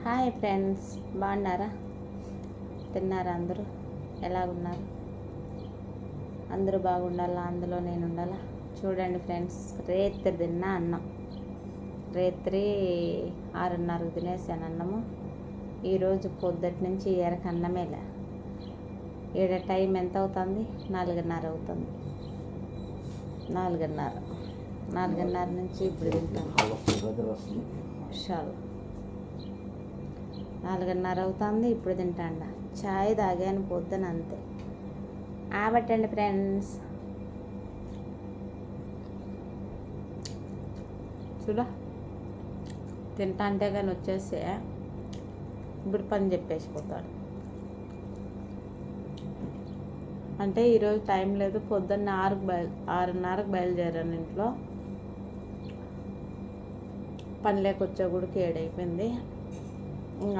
Hi friends, బాగున్నారా? తిన్నారా? అందరూ ఎలాగున్నారు? అందరూ బాగుండాలా, అందులో నేను ఉండాలా. చూడండి ఫ్రెండ్స్, రేత్రి తిన్నా అన్నం. రేత్రి 6:30కు తినేసాను అన్నము. ఈరోజు పొద్దుటి నుంచి ఎరకు అన్నమేలే. ఈడ టైం ఎంత అవుతుంది? 4:30 అవుతుంది. 4:30 నుంచి ఇప్పుడు తింటాను. చాలు 4:30 అవుతుంది, ఇప్పుడు తింటాండ. చాయ్ తాగాను పొద్దున, అంతే. ఆబట్టండి ఫ్రెండ్స్, చూడ తింటా అంటే కానీ వచ్చేస్తే ఇప్పుడు పని చెప్పేసిపోతాడు. అంటే ఈరోజు టైం లేదు. పొద్దున్న 6:30కు బయలుదేరాను. ఇంట్లో పని లేకొచ్చా కూడా 7 అయిపోయింది.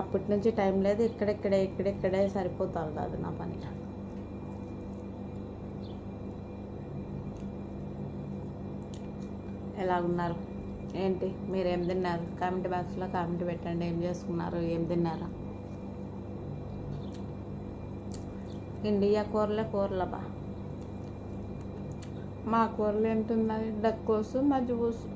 అప్పటి నుంచి టైం లేదు. ఇక్కడెక్కడే సరిపోతుంది అది నా పని. ఎలాగున్నారు? ఏంటి మీరేం తిన్నారు? కామెంట్ బాక్స్లో కామెంట్ పెట్టండి. ఏం చేసుకున్నారు? ఏం తిన్నారా? ఇండియా కూరలబా. మా కూరలు ఏంటున్నాయి? డక్కోసు, మజ్జిగూసు.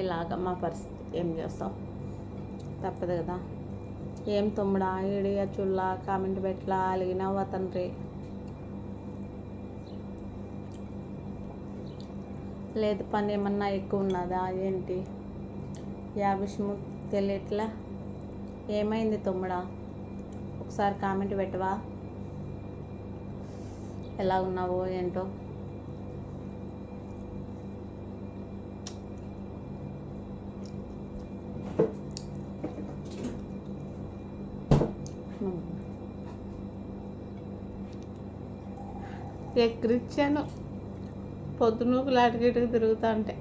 ఇలాగ మా పరిస్థితి. ఏం చేస్తాం, తప్పదు కదా. ఏం తమ్ముడా, ఈడియా చుల్లా, కామెంట్ పెట్టలా, అలిగినావా తండ్రి? లేదు, పని ఏమన్నా ఎక్కువ ఉన్నదా ఏంటి? విషయము తెలియట్లా. ఏమైంది తమ్ముడా? ఒకసారి కామెంట్ పెట్టవా? ఎలా ఉన్నావో ఏంటో. ఎక్కడిచ్చాను పొద్దున లాటిగీటికి తిరుగుతా అంటే.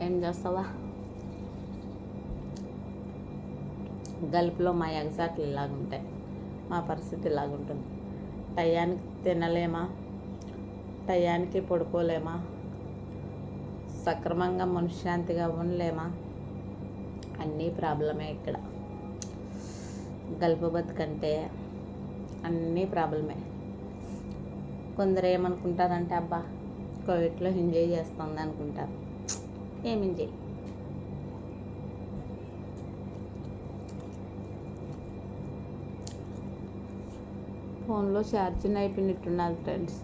ఏం చేస్తావా? గల్పులో మా ఎగ్జాక్ట్లు ఇలాగుంటాయి. మా పరిస్థితి ఇలాగుంటుంది. టయానికి తినలేమా, టయానికి పడుకోలేమా, సక్రమంగా మనశ్శాంతిగా ఉండలేమా, అన్నీ ప్రాబ్లమే ఇక్కడ. గల్పు బతుకంటే అన్నీ ప్రాబ్లమే. కొందరు ఏమనుకుంటారంటే, అబ్బా కోవిడ్లో ఎంజాయ్ చేస్తుంది అనుకుంటారు. ఏం ఎంజాయ్? ఫోన్లో ఛార్జింగ్ అయిపోయినట్టున్నది ఫ్రెండ్స్.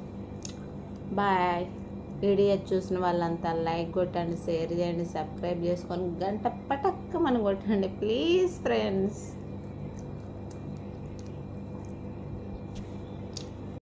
బాయ్. వీడియో చూసిన వాళ్ళంతా లైక్ కొట్టండి, షేర్ చేయండి, సబ్స్క్రైబ్ చేసుకొని గంట పటక్క మనం కొట్టండి ప్లీజ్ ఫ్రెండ్స్.